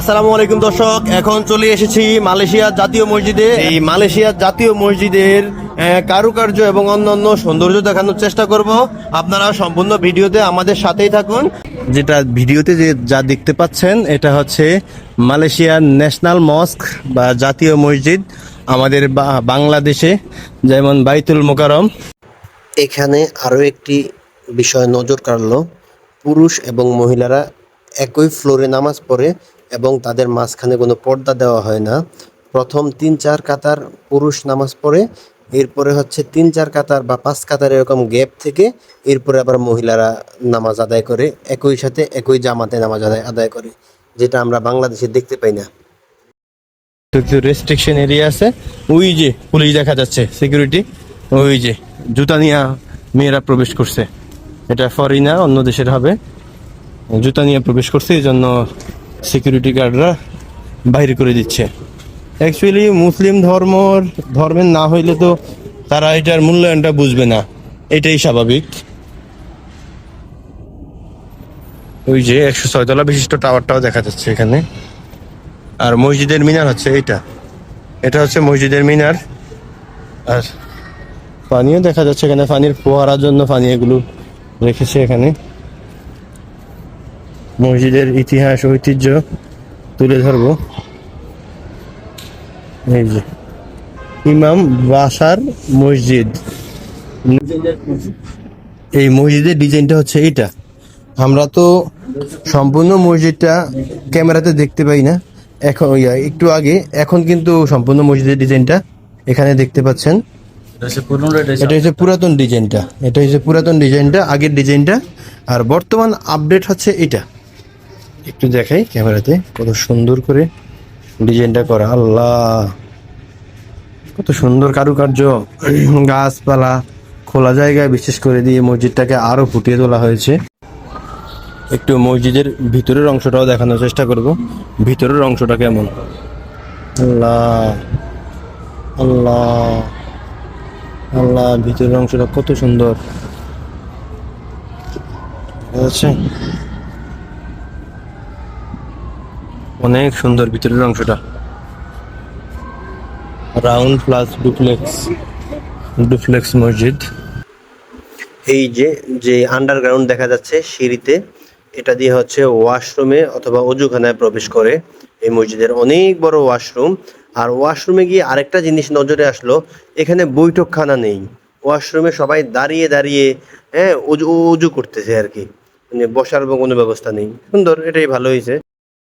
আসসালামু আলাইকুম দর্শক, এখন চলে এসেছি মালয়েশিয়ার জাতীয় মসজিদে। এই মালয়েশিয়ার জাতীয় মসজিদের কারুকার্য এবং অন্যান্য সৌন্দর্য দেখানোর চেষ্টা করব। আপনারা সম্পূর্ণ ভিডিওতে আমাদের সাথেই থাকুন। যেটা ভিডিওতে যা দেখতে পাচ্ছেন এটা হচ্ছে মালয়েশিয়ার ন্যাশনাল মস্ক বা জাতীয় মসজিদ, আমাদের বাংলাদেশে যেমন বাইতুল মোকাররম। এখানে আরও একটি বিষয় নজর কাড়লো, পুরুষ এবং মহিলারা একই ফ্লোরে নামাজ পড়ে এবং তাদের মাঝখানে কোনো পর্দা দেওয়া হয় না। প্রথম ৩-৪ কাতার পুরুষ নামাজ পড়ে, এরপরে হচ্ছে ৩-৪ কাতার বা ৫ কাতার এরকম গ্যাপ থেকে এরপরে আবার মহিলারা নামাজ আদায় করে, একই সাথে একই জামাতে নামাজ আদায় করে, যেটা আমরা বাংলাদেশে দেখতে পাই না। একটু রেস্ট্রিকশন এরিয়া আছে, ওই যে পুলিশ দেখা যাচ্ছে, সিকিউরিটি, ওই যে জুতা নিয়ে মেয়েরা প্রবেশ করছে। এটা ফরেনার, অন্য দেশের হবে, জুতা নিয়ে প্রবেশ করছে, এই জন্য সিকিউরিটি গার্ডরা বাইরে করে দিচ্ছে। অ্যাকচুয়ালি মুসলিম ধর্মের না হইলে তো তারা এটার মূল্যায়নটা বুঝবে না, এটাই স্বাভাবিক। ওই যে 106 তলা বিশিষ্ট টাওয়ারটাও দেখা যাচ্ছে এখানে। আর মসজিদের মিনার হচ্ছে এটা হচ্ছে মসজিদের মিনার। আর পানিও দেখা যাচ্ছে এখানে, পানির ফোয়ারার জন্য পানি এগুলো রেখেছে এখানে। মসজিদের ইতিহাস ঐতিহ্য তুলে ধরবো। এই যে ইমাম বাসার মসজিদ, এই মসজিদের ডিজাইনটা হচ্ছে এইটা। আমরা তো সম্পূর্ণ মসজিদটা ক্যামেরাতে দেখতে পাই না, এখন একটু আগে, এখন কিন্তু সম্পূর্ণ মসজিদের ডিজাইনটা এখানে দেখতে পাচ্ছেন। এটা হচ্ছে পুরাতন ডিজাইনটা, আগের ডিজাইনটা। আর বর্তমান আপডেট হচ্ছে এটা। একটু দেখাই ক্যামেরাতে, কত সুন্দর করে ডিজাইনটা করা। আল্লাহ, কত সুন্দর কারুকার্য, গাছপালা, খোলা জায়গায় বিশেষ করে দিয়ে মসজিদটাকে আরো ফুটিয়ে তোলা হয়েছে। একটু মসজিদের ভিতরের অংশটাও দেখানোর চেষ্টা করব, ভিতরের অংশটা কেমন। আল্লাহ আল্লাহ আল্লাহ, ভিতরের অংশটা কত সুন্দর আছে, অনেক সুন্দর ভিতরের অংশটা। রাউন্ড প্লাস ডুপ্লেক্স মসজিদ। এই যে আন্ডারগ্রাউন্ড দেখা যাচ্ছে সিঁড়িতে, এটা দিয়ে হচ্ছে ওয়াশরুমে অথবা অজুখানায় প্রবেশ করে। এই মসজিদের অনেক বড় ওয়াশরুম। আর ওয়াশরুমে গিয়ে আরেকটা জিনিস নজরে আসলো, এখানে বৈঠকখানা নেই। ওয়াশরুমে সবাই দাঁড়িয়ে দাঁড়িয়ে অজু করতেছে আর কি, মানে বসার কোনো ব্যবস্থা নেই। সুন্দর, এটাই ভালো হয়েছে।